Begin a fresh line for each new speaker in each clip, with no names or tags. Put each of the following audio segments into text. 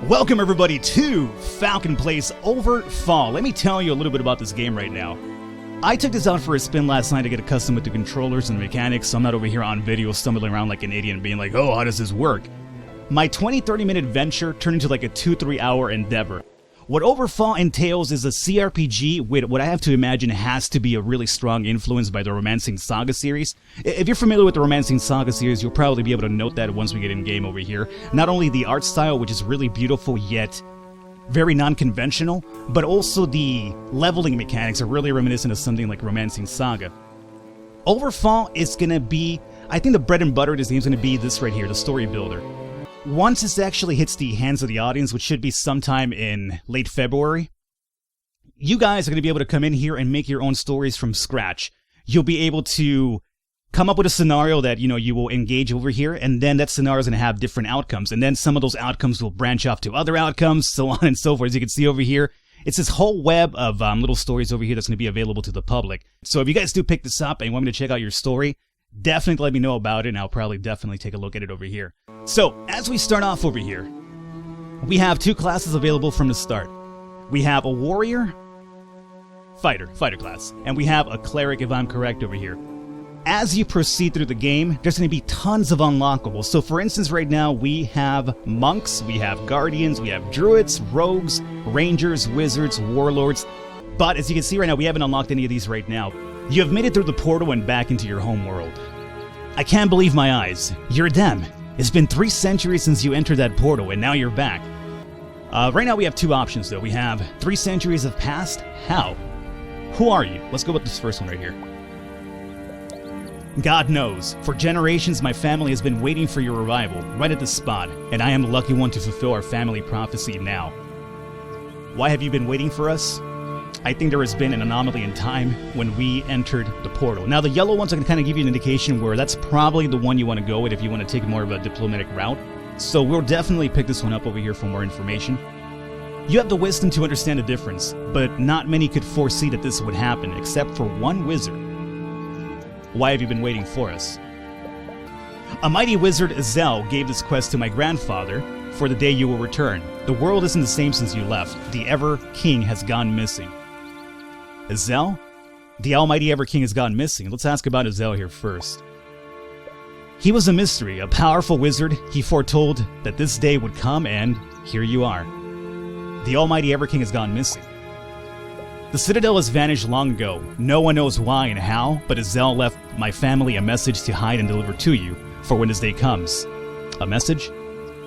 Welcome everybody to Falcon Plays Overfall. Let me tell you a little bit about this game right now. I took this out for a spin last night to get accustomed with the controllers and the mechanics, so I'm not over here on video stumbling around like an idiot and being like, oh, how does this work? My 20-30 minute venture turned into like a 2-3 hour endeavor. What Overfall entails is a CRPG with what I have to imagine has to be a really strong influence by the Romancing Saga series. If you're familiar with the Romancing Saga series, you'll probably be able to note that once we get in game over here. Not only the art style, which is really beautiful yet very non-conventional, but also the leveling mechanics are really reminiscent of something like Romancing Saga. Overfall is going to be, I think the bread and butter of this game is going to be this right here, the story builder. Once this actually hits the hands of the audience, which should be sometime in late February, you guys are going to be able to come in here and make your own stories from scratch. You'll be able to come up with a scenario that, you will engage over here, and then that scenario is going to have different outcomes, and then some of those outcomes will branch off to other outcomes, so on and so forth. As you can see over here, it's this whole web of little stories over here that's going to be available to the public. So if you guys do pick this up and you want me to check out your story, definitely let me know about it, and I'll probably definitely take a look at it over here. So, as we start off over here, we have two classes available from the start. We have a warrior, fighter class, and we have a cleric, if I'm correct, over here. As you proceed through the game, there's going to be tons of unlockables. So, for instance, right now, we have monks, we have guardians, we have druids, rogues, rangers, wizards, warlords. But, as you can see right now, we haven't unlocked any of these right now. You have made it through the portal and back into your home world. I can't believe my eyes. You're them. It's been 3 centuries since you entered that portal, and now you're back. Right now we have two options, though. We have 3 centuries have passed. How? Who are you? Let's go with this first one right here. God knows. For generations, my family has been waiting for your arrival, right at this spot, and I am the lucky one to fulfill our family prophecy now. Why have you been waiting for us? I think there has been an anomaly in time when we entered the portal. Now, the yellow ones are going to kind of give you an indication where that's probably the one you want to go with if you want to take more of a diplomatic route. So we'll definitely pick this one up over here for more information. You have the wisdom to understand the difference, but not many could foresee that this would happen, except for one wizard. Why have you been waiting for us? A mighty wizard, Zell, gave this quest to my grandfather for the day you will return. The world isn't the same since you left. The Ever-King has gone missing. Azel? The almighty Ever-King has gone missing. Let's ask about Azel here first. He was a mystery, a powerful wizard. He foretold that this day would come, and here you are. The almighty Ever-King has gone missing. The Citadel has vanished long ago. No one knows why and how, but Azel left my family a message to hide and deliver to you for when this day comes. A message?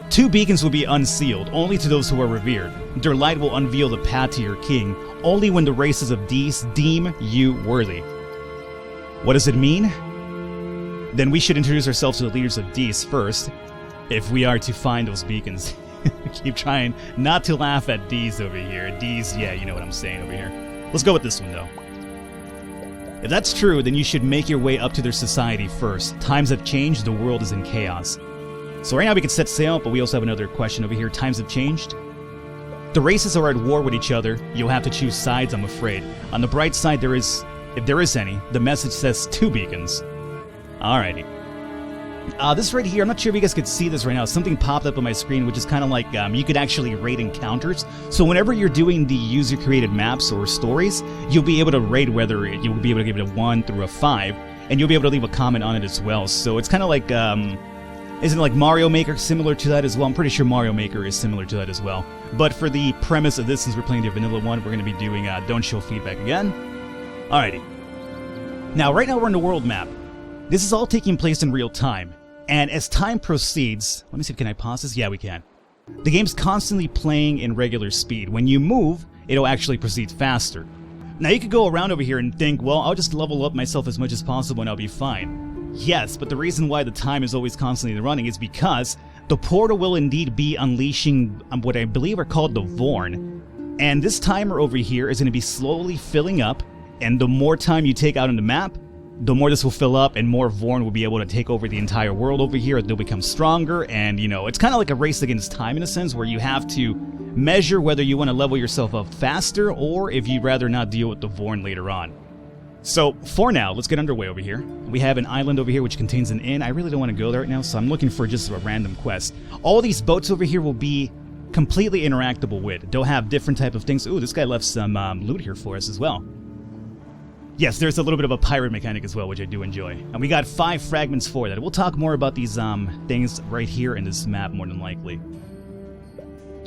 2 beacons will be unsealed, only to those who are revered. Their light will unveil the path to your king, only when the races of Dees deem you worthy. What does it mean? Then we should introduce ourselves to the leaders of Dees first, if we are to find those beacons. Keep trying not to laugh at Dees over here. Dees, yeah, you know what I'm saying over here. Let's go with this one, though. If that's true, then you should make your way up to their society first. Times have changed, the world is in chaos. So right now we can set sail, but we also have another question over here. Times have changed. The races are at war with each other. You'll have to choose sides, I'm afraid. On the bright side, if there is any, the message says 2 beacons. Alrighty. This right here, I'm not sure if you guys could see this right now. Something popped up on my screen, which is kind of like you could actually rate encounters. So whenever you're doing the user-created maps or stories, you'll be able to rate whether you'll be able to give it a 1 through a 5, and you'll be able to leave a comment on it as well. So it's kind of like... Isn't it like Mario Maker similar to that as well? I'm pretty sure Mario Maker is similar to that as well. But for the premise of this, since we're playing the vanilla one, we're going to be doing Don't Show Feedback again. Alrighty. Now, right now we're on the world map. This is all taking place in real time. And as time proceeds... Let me see, can I pause this? Yeah, we can. The game's constantly playing in regular speed. When you move, it'll actually proceed faster. Now, you could go around over here and think, well, I'll just level up myself as much as possible and I'll be fine. Yes, but the reason why the time is always constantly running is because the portal will indeed be unleashing what I believe are called the Vorn. And this timer over here is going to be slowly filling up, and the more time you take out on the map, the more this will fill up and more Vorn will be able to take over the entire world over here. They'll become stronger, and it's kind of like a race against time in a sense where you have to measure whether you want to level yourself up faster or if you'd rather not deal with the Vorn later on. So, for now, let's get underway over here. We have an island over here which contains an inn. I really don't want to go there right now, so I'm looking for just a random quest. All these boats over here will be completely interactable with. They'll have different type of things. Ooh, this guy left some loot here for us as well. Yes, there's a little bit of a pirate mechanic as well, which I do enjoy. And we got 5 fragments for that. We'll talk more about these things right here in this map, more than likely.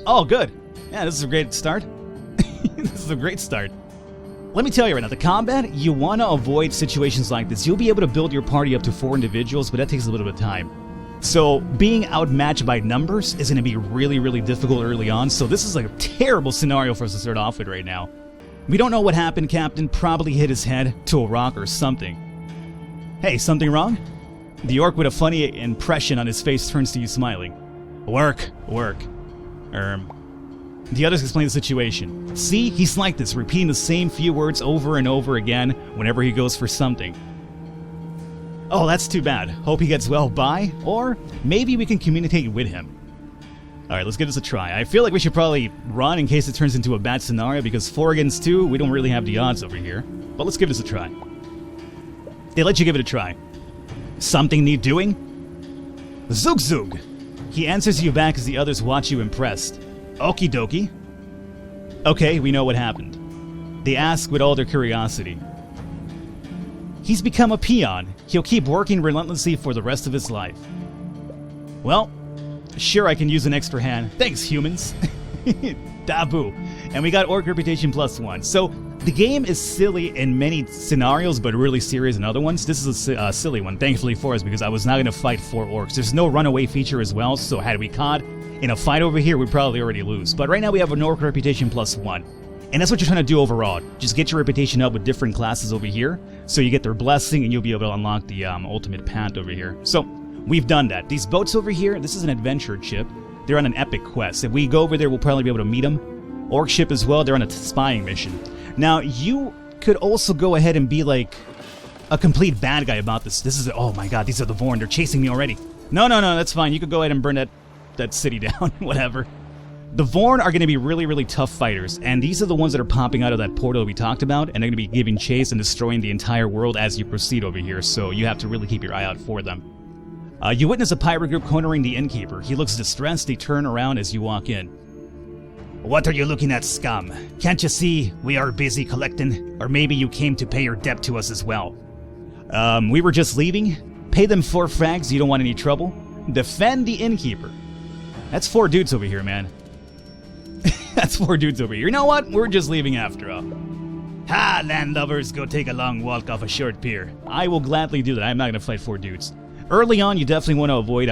Oh, good. Yeah, this is a great start. This is a great start. Let me tell you right now, the combat, you want to avoid situations like this. You'll be able to build your party up to 4 individuals, but that takes a little bit of time. So being outmatched by numbers is going to be really, really difficult early on. So this is like a terrible scenario for us to start off with right now. We don't know what happened, Captain. Probably hit his head to a rock or something. Hey, something wrong? The orc with a funny impression on his face turns to you smiling. Work. The others explain the situation. See, he's like this, repeating the same few words over and over again whenever he goes for something. Oh, that's too bad. Hope he gets well by, or maybe we can communicate with him. Alright, let's give this a try. I feel like we should probably run in case it turns into a bad scenario, because 4 against 2, we don't really have the odds over here. But let's give this a try. They let you give it a try. Something need doing? Zug Zug! He answers you back as the others watch you impressed. Okie dokie. Okay, we know what happened. They ask with all their curiosity. He's become a peon. He'll keep working relentlessly for the rest of his life. Well, sure, I can use an extra hand. Thanks, humans. Dabu. And we got Orc Reputation +1. So, the game is silly in many scenarios, but really serious in other ones. This is a silly one, thankfully for us, because I was not going to fight 4 orcs. There's no runaway feature as well, so had we caught in a fight over here, we'd probably already lose. But right now we have an Orc Reputation +1. And that's what you're trying to do overall. Just get your reputation up with different classes over here, so you get their blessing and you'll be able to unlock the ultimate path over here. So, we've done that. These boats over here, this is an adventure ship. They're on an epic quest. If we go over there, we'll probably be able to meet them. Orc ship as well, they're on a spying mission. Now, you could also go ahead and be like a complete bad guy about this. This is, oh my god, these are the Vorn, they're chasing me already. No, that's fine. You could go ahead and burn that city down, whatever. The Vorn are going to be really, really tough fighters, and these are the ones that are popping out of that portal we talked about, and they're going to be giving chase and destroying the entire world as you proceed over here, so you have to really keep your eye out for them. You witness a pirate group cornering the innkeeper. He looks distressed. They turn around as you walk in. What are you looking at, scum? Can't you see we are busy collecting? Or maybe you came to pay your debt to us as well. We were just leaving. Pay them 4 frags, you don't want any trouble. Defend the innkeeper. That's 4 dudes over here, man. That's 4 dudes over here. You know what? We're just leaving after all. Ha, landlubbers, go take a long walk off a short pier. I will gladly do that. I'm not going to fight 4 dudes. Early on, you definitely want to avoid,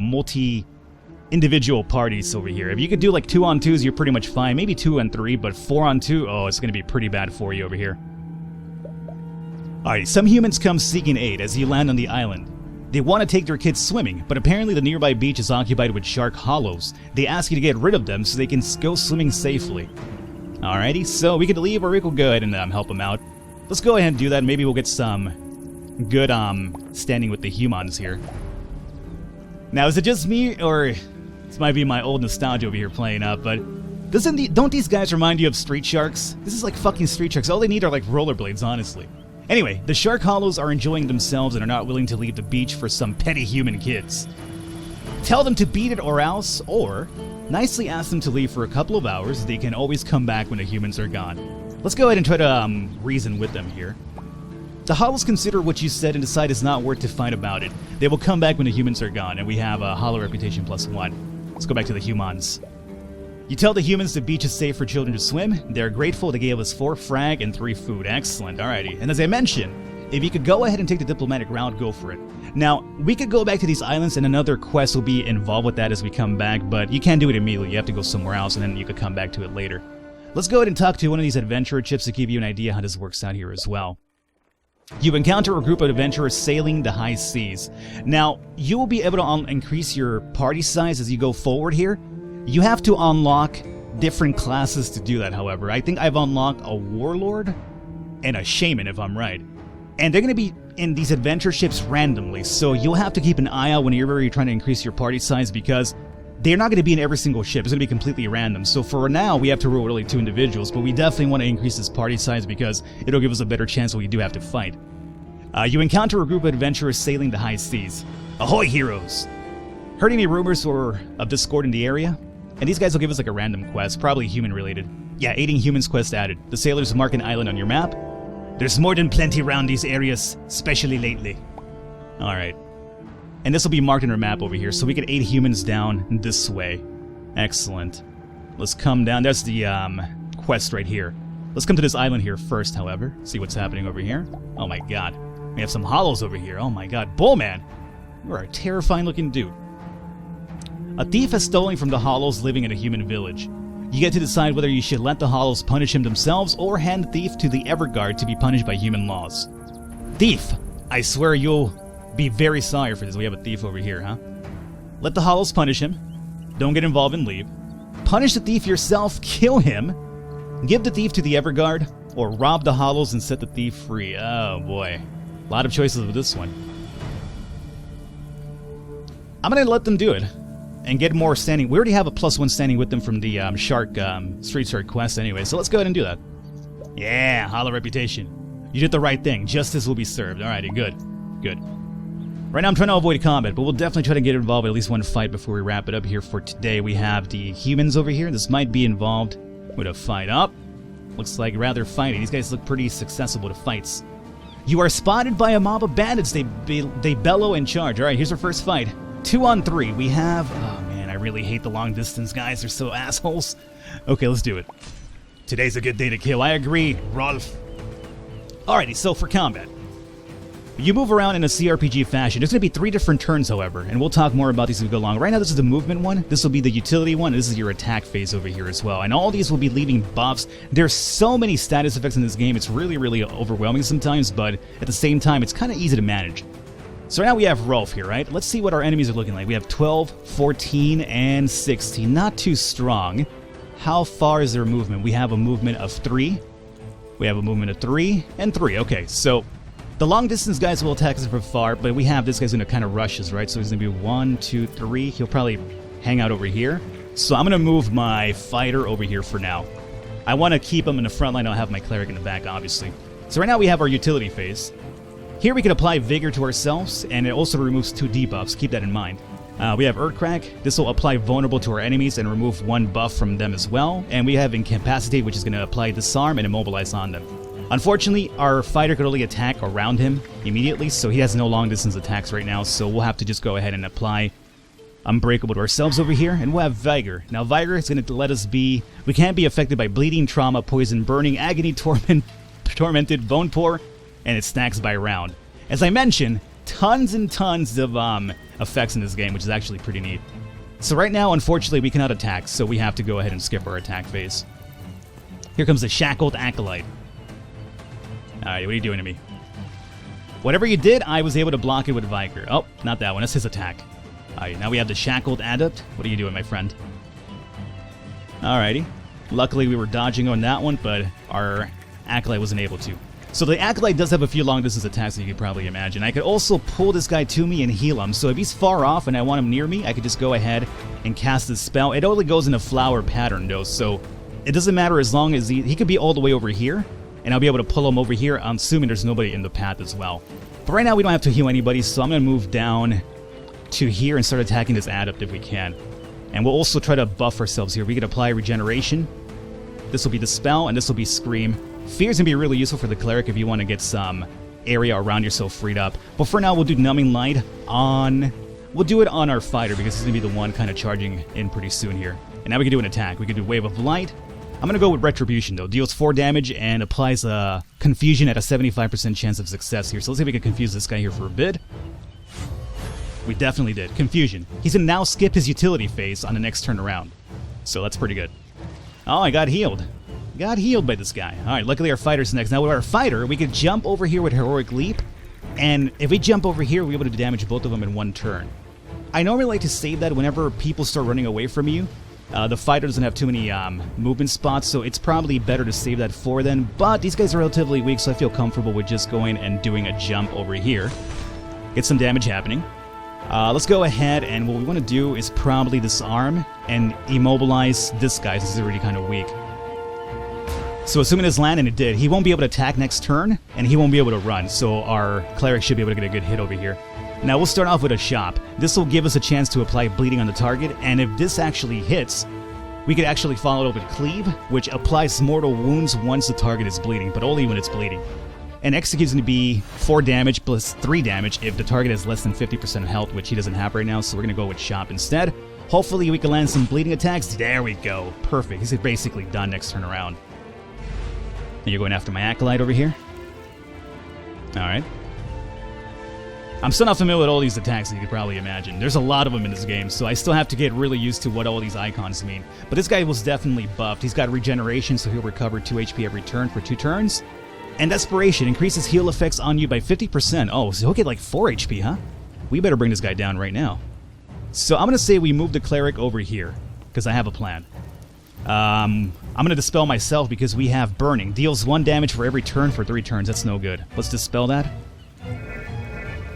multi-individual parties over here. If you could do like 2-on-2s, you're pretty much fine. Maybe 2-on-3, but 4-on-2, oh, it's going to be pretty bad for you over here. Alright, some humans come seeking aid as you land on the island. They want to take their kids swimming, but apparently the nearby beach is occupied with shark hollows. They ask you to get rid of them so they can go swimming safely. Alrighty, so we could leave or we could go ahead and help them out. Let's go ahead and do that. Maybe we'll get some good standing with the humans here. Now, is it just me, or this might be my old nostalgia over here playing up, but don't these guys remind you of Street Sharks? This is like fucking Street Sharks. All they need are like rollerblades, honestly. Anyway, the shark hollows are enjoying themselves and are not willing to leave the beach for some petty human kids. Tell them to beat it or else, or nicely ask them to leave for a couple of hours. They can always come back when the humans are gone. Let's go ahead and try to reason with them here. The hollows consider what you said and decide it's not worth to fight about it. They will come back when the humans are gone, and we have a Holla Reputation +1. Let's go back to the humans. You tell the humans the beach is safe for children to swim. They're grateful. They gave us 4 frag and 3 food. Excellent. Alrighty. And as I mentioned, if you could go ahead and take the diplomatic route, go for it. Now, we could go back to these islands and another quest will be involved with that as we come back, but you can't do it immediately. You have to go somewhere else and then you could come back to it later. Let's go ahead and talk to one of these adventurer chips to give you an idea how this works out here as well. You encounter a group of adventurers sailing the high seas. Now, you will be able to increase your party size as you go forward here. You have to unlock different classes to do that, however. I think I've unlocked a warlord and a shaman, if I'm right. And they're going to be in these adventure ships randomly, so you'll have to keep an eye out whenever you're trying to increase your party size because they're not going to be in every single ship. It's going to be completely random. So for now, we have to roll really 2 individuals, but we definitely want to increase this party size because it'll give us a better chance when we do have to fight. You encounter a group of adventurers sailing the high seas. Ahoy, heroes! Heard any rumors of discord in the area? And these guys will give us like a random quest, probably human related. Yeah, aiding humans quest added. The sailors mark an island on your map. There's more than plenty around these areas, especially lately. Alright. And this will be marked on our map over here, so we can aid humans down this way. Excellent. Let's come down. There's the quest right here. Let's come to this island here first, however. See what's happening over here. Oh my god. We have some hollows over here. Oh my god. Bullman! You are a terrifying looking dude. A thief has stolen from the hollows living in a human village. You get to decide whether you should let the hollows punish him themselves or hand the thief to the Everguard to be punished by human laws. Thief! I swear you'll be very sorry for this. We have a thief over here, huh? Let the hollows punish him. Don't get involved and leave. Punish the thief yourself. Kill him. Give the thief to the Everguard. Or rob the hollows and set the thief free. Oh boy. A lot of choices with this one. I'm gonna let them do it. And get more standing. We already have a +1 standing with them from the Street Shark quest anyway. So let's go ahead and do that. Yeah, Holla reputation. You did the right thing. Justice will be served. Alrighty, good. Good. Right now I'm trying to avoid combat, but we'll definitely try to get involved in at least one fight before we wrap it up here for today. We have the humans over here. This might be involved with a fight up. Looks like rather fighting. These guys look pretty successful to fights. You are spotted by a mob of bandits. They bellow and charge. Alright, here's our first fight. 2 on 3. We have... Oh man, I really hate the long distance guys. They're so assholes. Okay, let's do it. Today's a good day to kill. I agree, Rolf. Alrighty, so for combat. You move around in a CRPG fashion. There's going to be 3 different turns, however, and we'll talk more about these as we go along. Right now, this is the movement one. This will be the utility one. And this is your attack phase over here as well. And all these will be leading buffs. There's so many status effects in this game. It's really, really overwhelming sometimes, but at the same time, it's kind of easy to manage. So right now we have Rolf here, right? Let's see what our enemies are looking like. We have 12, 14, and 16. Not too strong. How far is their movement? We have a movement of 3. We have a movement of 3 and 3. Okay, so the long distance guys will attack us from far, but we have this guy's going to kind of rush us, right? So he's going to be 1, 2, 3. He'll probably hang out over here. So I'm going to move my fighter over here for now. I want to keep him in the front line. I'll have my cleric in the back, obviously. So right now we have our utility phase. Here we can apply Vigor to ourselves, and it also removes 2 debuffs. Keep that in mind. We have Earthcrack. This will apply Vulnerable to our enemies and remove 1 buff from them as well. And we have Incapacitate, which is going to apply Disarm and Immobilize on them. Unfortunately, our fighter could only attack around him immediately, so he has no long-distance attacks right now, so we'll have to just go ahead and apply Unbreakable to ourselves over here, and we'll have Vigor. Now, Vigor is going to let us be... We can't be affected by Bleeding, Trauma, Poison, Burning, Agony, Tormented, Bone Pour, and it stacks by round. As I mentioned, tons and tons of effects in this game, which is actually pretty neat. So right now, unfortunately, we cannot attack, so we have to go ahead and skip our attack phase. Here comes the Shackled Acolyte. Alright, what are you doing to me? Whatever you did, I was able to block it with Vigor. Oh, not that one, that's his attack. Alright, now we have the Shackled Adept. What are you doing, my friend? Alrighty. Luckily, we were dodging on that one, but our Acolyte wasn't able to. So the Acolyte does have a few long-distance attacks, as you can probably imagine. I could also pull this guy to me and heal him. So if he's far off and I want him near me, I could just go ahead and cast this spell. It only goes in a flower pattern, though, so it doesn't matter as long as he could be all the way over here, and I'll be able to pull him over here. I'm assuming there's nobody in the path as well. But right now, we don't have to heal anybody, so I'm going to move down to here and start attacking this Adept if we can. And we'll also try to buff ourselves here. We can apply Regeneration. This will be the spell, and this will be Scream. Fear's going to be really useful for the Cleric if you want to get some area around yourself freed up. But for now, we'll do Numbing Light on... We'll do it on our fighter because he's going to be the one kind of charging in pretty soon here. And now we can do an attack. We can do Wave of Light. I'm going to go with Retribution, though. Deals 4 damage and applies a Confusion at a 75% chance of success here. So let's see if we can confuse this guy here for a bit. We definitely did. Confusion. He's going to now skip his utility phase on the next turn around. So that's pretty good. Oh, I got healed. Got healed by this guy. Alright, luckily our fighter's next. Now with our fighter, we could jump over here with Heroic Leap. And if we jump over here, we'll be able to damage both of them in 1 turn. I normally like to save that whenever people start running away from you. The fighter doesn't have too many movement spots, so it's probably better to save that for then. But these guys are relatively weak, so I feel comfortable with just going and doing a jump over here. Get some damage happening. Let's go ahead, and what we want to do is probably disarm and immobilize this guy, since he's already kind of weak. So assuming this land, and it did, he won't be able to attack next turn, and he won't be able to run, so our Cleric should be able to get a good hit over here. Now we'll start off with a Shop. This will give us a chance to apply Bleeding on the target, and if this actually hits, we could actually follow it up with Cleave, which applies mortal wounds once the target is bleeding, but only when it's bleeding. And Execute is going to be 4 damage plus 3 damage if the target has less than 50% health, which he doesn't have right now, so we're going to go with Chop instead. Hopefully we can land some bleeding attacks. There we go. Perfect. He's basically done next turn around. And you're going after my Acolyte over here. Alright. I'm still not familiar with all these attacks, as you could probably imagine. There's a lot of them in this game, so I still have to get really used to what all these icons mean. But this guy was definitely buffed. He's got regeneration, so he'll recover 2 HP every turn for 2 turns. And Desperation increases heal effects on you by 50%. Oh, so he'll get like 4 HP, huh? We better bring this guy down right now. So I'm going to say we move the Cleric over here, because I have a plan. I'm going to Dispel myself because we have Burning. Deals 1 damage for every turn for 3 turns. That's no good. Let's Dispel that.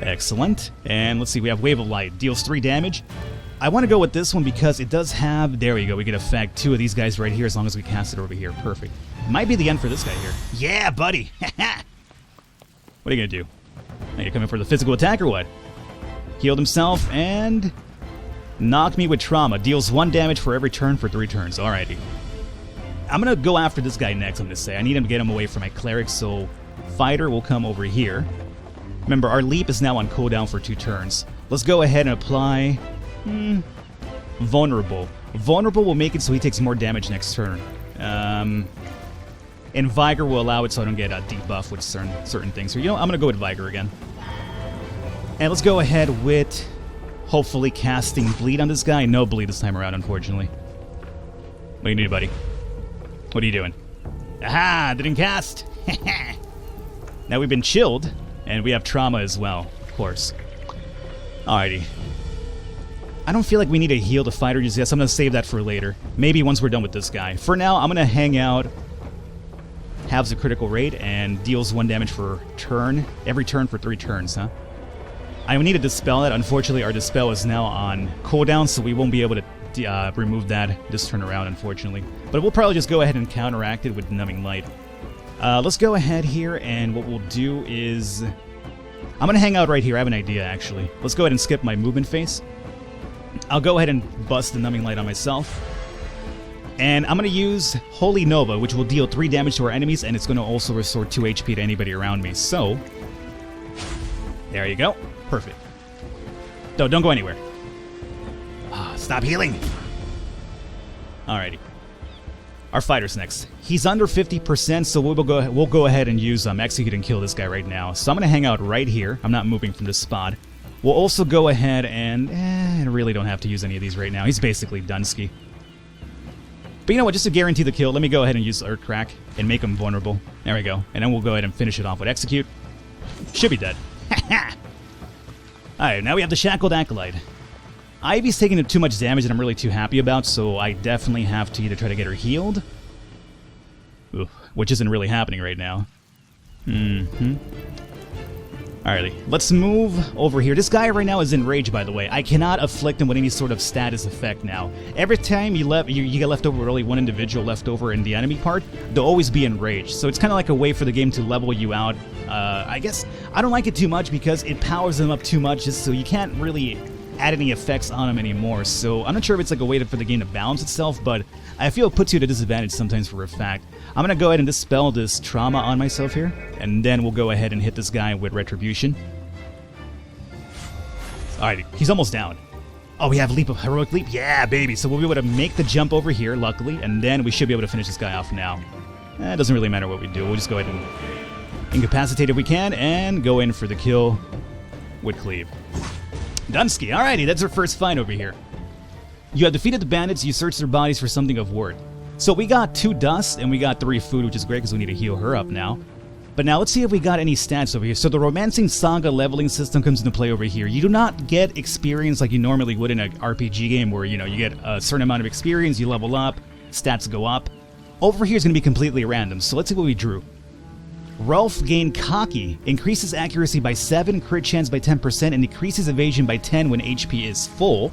Excellent. And let's see, we have Wave of Light. Deals 3 damage. I want to go with this one because it does have... There we go. We can affect 2 of these guys right here as long as we cast it over here. Perfect. Might be the end for this guy here. Yeah, buddy! What are you going to do? Are you coming for the physical attack or what? Healed himself and... Knock me with Trauma. Deals 1 damage for every turn for 3 turns. Alrighty. I'm going to go after this guy next, I'm going to say. I need him to get him away from my Cleric, so Fighter will come over here. Remember, our Leap is now on cooldown for 2 turns. Let's go ahead and apply... Vulnerable. Vulnerable will make it so he takes more damage next turn. And Vigor will allow it so I don't get a debuff with certain things. So, you know, I'm going to go with Vigor again. And let's go ahead with... Hopefully casting Bleed on this guy. No Bleed this time around, unfortunately. What do you need, buddy? What are you doing? Aha! Didn't cast! Now we've been chilled, and we have Trauma as well, of course. Alrighty. I don't feel like we need to heal the Fighter just yet, so I'm going to save that for later. Maybe once we're done with this guy. For now, I'm going to hang out. Halves the critical rate, and deals 1 damage for turn. Every turn for 3 turns, huh? I need to Dispel that. Unfortunately, our Dispel is now on cooldown, so we won't be able to remove that this turn around, unfortunately. But we'll probably just go ahead and counteract it with Numbing Light. Let's go ahead here, and what we'll do is... I'm going to hang out right here. I have an idea, actually. Let's go ahead and skip my movement phase. I'll go ahead and bust the Numbing Light on myself. And I'm going to use Holy Nova, which will deal 3 damage to our enemies, and it's going to also restore 2 HP to anybody around me. So, there you go. Perfect. No, don't go anywhere. Stop healing. Alrighty. Our Fighter's next. He's under 50%, so we'll go ahead and use Execute and kill this guy right now. So I'm going to hang out right here. I'm not moving from this spot. We'll also go ahead and... I really don't have to use any of these right now. He's basically Dunsky. But you know what? Just to guarantee the kill, let me go ahead and use Earthcrack and make him vulnerable. There we go. And then we'll go ahead and finish it off with Execute. Should be dead. Alright, now we have the Shackled Acolyte. Ivy's taking too much damage that I'm really too happy about, so I definitely have to either try to get her healed, which isn't really happening right now. Alrighty, let's move over here. This guy right now is enraged, by the way. I cannot afflict him with any sort of status effect now. Every time you get left over with only one individual left over in the enemy part, they'll always be enraged. So it's kind of like a way for the game to level you out. I guess I don't like it too much because it powers them up too much, just so you can't really add any effects on them anymore. So I'm not sure if it's like a way for the game to balance itself, but I feel it puts you at a disadvantage sometimes for a fact. I'm going to go ahead and Dispel this Trauma on myself here, and then we'll go ahead and hit this guy with Retribution. Alright, he's almost down. Oh, we have Heroic Leap? Yeah, baby! So we'll be able to make the jump over here, luckily, and then we should be able to finish this guy off now. It doesn't really matter what we do. We'll just go ahead and incapacitate if we can, and go in for the kill with Cleave. Dunsky, alrighty, that's our first fight over here. You have defeated the bandits, you search their bodies for something of worth. So we got 2 dust, and we got 3 food, which is great because we need to heal her up now. But now let's see if we got any stats over here. So the Romancing Saga leveling system comes into play over here. You do not get experience like you normally would in an RPG game where, you know, you get a certain amount of experience, you level up, stats go up. Over here is going to be completely random, so let's see what we drew. Rolf gained Cocky, increases accuracy by 7, crit chance by 10%, and decreases evasion by 10 when HP is full.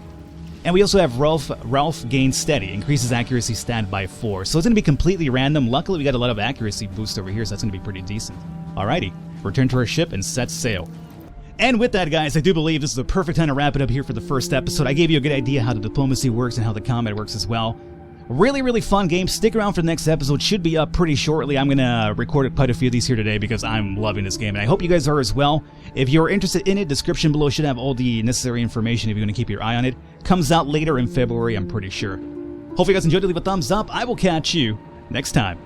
And we also have Ralph gained Steady, increases accuracy stat by 4. So it's going to be completely random. Luckily, we got a lot of accuracy boost over here, so that's going to be pretty decent. Alrighty, return to our ship and set sail. And with that, guys, I do believe this is the perfect time to wrap it up here for the first episode. I gave you a good idea how the diplomacy works and how the combat works as well. Really fun game. Stick around for the next episode. Should be up pretty shortly. I'm going to record quite a few of these here today because I'm loving this game, and I hope you guys are as well. If you're interested in it, description below should have all the necessary information if you want to keep your eye on it. Comes out later in February, I'm pretty sure. Hope you guys enjoyed it. Leave a thumbs up. I will catch you next time.